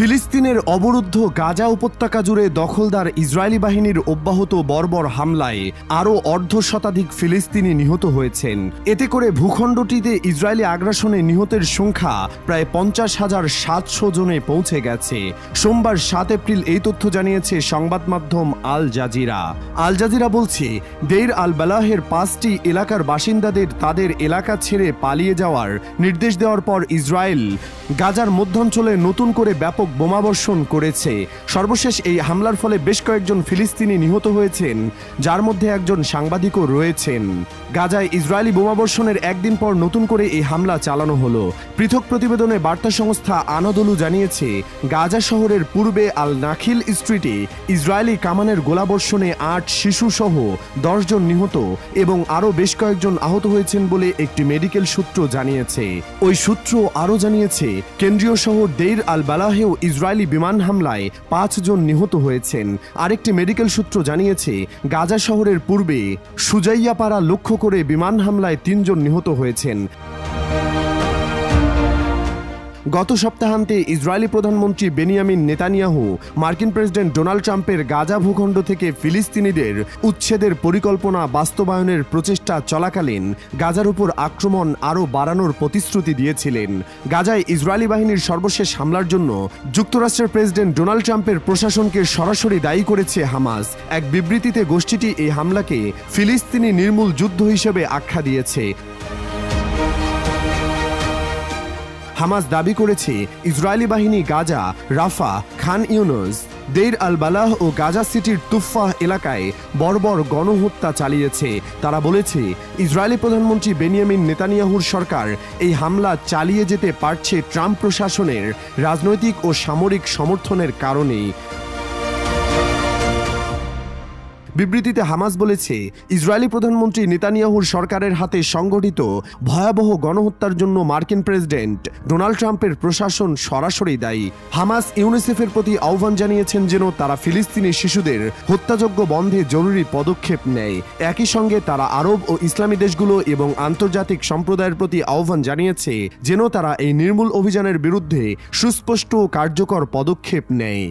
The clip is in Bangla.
ফিলিস্তিনের অবরুদ্ধ গাজা উপত্যকা জুড়ে দখলদার ইসরায়েলি বাহিনীর অব্যাহত বর্বর হামলায় আরও অর্ধশতাধিক ফিলিস্তিনি নিহত হয়েছেন। এতে করে ভূখণ্ডটিতে ইসরায়েলি আগ্রাসনে নিহতের সংখ্যা প্রায় ৫০,৭০০ জনে পৌঁছে গেছে। সোমবার ৭ এপ্রিল এই তথ্য জানিয়েছে সংবাদ মাধ্যম আল জাজিরা। আল জাজিরা বলছে, দেইর আল বালাহের ৫টি এলাকার বাসিন্দাদের তাদের এলাকা ছেড়ে পালিয়ে যাওয়ার নির্দেশ দেওয়ার পর ইসরায়েল গাজার মধ্যাঞ্চলে নতুন করে ব্যাপক বোমাবর্ষণ করেছে। সর্বশেষ এই হামলার ফলে বেশ কয়েকজন ফিলিস্তিনি নিহত হয়েছেন, যার মধ্যে একজন সাংবাদিকও রয়েছেন। গাজায় ইসরায়েলি বোমাবর্ষণের একদিন পর নতুন করে এই হামলা চালানো হলো। পৃথক প্রতিবেদনে বার্তা সংস্থা আনাদোলু জানিয়েছে, গাজা শহরের পূর্বে আল নাখিল স্ট্রিটে ইসরায়েলি কামানের গোলাবর্ষণে ৮ শিশুসহ ১০ জন নিহত এবং আরও বেশ কয়েকজন আহত হয়েছেন বলে একটি মেডিকেল সূত্র জানিয়েছে। ওই সূত্র আরও জানিয়েছে, কেন্দ্রীয় শহর দেইর আল বালাহেও ইসরায়েলি বিমান হামলায় ৫ জন নিহত হয়েছেন। আরেকটি মেডিকেল সূত্র জানিয়েছে, গাজা শহরের পূর্বে সুজাইয়াপাড়া লক্ষ্য করে বিমান হামলায় ৩ জন নিহত হয়েছেন। গত সপ্তাহান্তে ইসরায়েলি প্রধানমন্ত্রী বেনিয়ামিন নেতানিয়াহু মার্কিন প্রেসিডেন্ট ডোনাল্ড ট্রাম্পের গাজা ভূখণ্ড থেকে ফিলিস্তিনিদের উচ্ছেদের পরিকল্পনা বাস্তবায়নের প্রচেষ্টা চলাকালীন গাজার উপর আক্রমণ আরও বাড়ানোর প্রতিশ্রুতি দিয়েছিলেন। গাজায় ইসরায়েলি বাহিনীর সর্বশেষ হামলার জন্য যুক্তরাষ্ট্রের প্রেসিডেন্ট ডোনাল্ড ট্রাম্পের প্রশাসনকে সরাসরি দায়ী করেছে হামাস। এক বিবৃতিতে গোষ্ঠীটি এই হামলাকে ফিলিস্তিনি নির্মূল যুদ্ধ হিসেবে আখ্যা দিয়েছে। হামাস দাবি করেছে, ইসরায়েলি বাহিনী গাজা, রাফা, খান ইউনুস, দেইর আল বালাহ ও গাজা সিটির তুফাহ এলাকায় বর্বর গণহত্যা চালিয়েছে। তারা বলেছে, ইসরায়েলি প্রধানমন্ত্রী বেনিয়ামিন নেতানিয়াহুর সরকার এই হামলা চালিয়ে যেতে পারছে ট্রাম্প প্রশাসনের রাজনৈতিক ও সামরিক সমর্থনের কারণেই। বিবৃতিতে হামাস বলেছে, ইসরায়েলি প্রধানমন্ত্রী নেতানিয়াহুর সরকারের হাতে সংগঠিত ভয়াবহ গণহত্যার জন্য মার্কিন প্রেসিডেন্ট ডোনাল্ড ট্রাম্পের প্রশাসন সরাসরি দায়ী। হামাস ইউনিসেফের প্রতি আহ্বান জানিয়েছেন যেন তারা ফিলিস্তিনি শিশুদের হত্যাযজ্ঞ বন্ধে জরুরি পদক্ষেপ নেয়। একই সঙ্গে তারা আরব ও ইসলামী দেশগুলো এবং আন্তর্জাতিক সম্প্রদায়ের প্রতি আহ্বান জানিয়েছে যেন তারা এই নির্মূল অভিযানের বিরুদ্ধে সুস্পষ্ট ও কার্যকর পদক্ষেপ নেয়।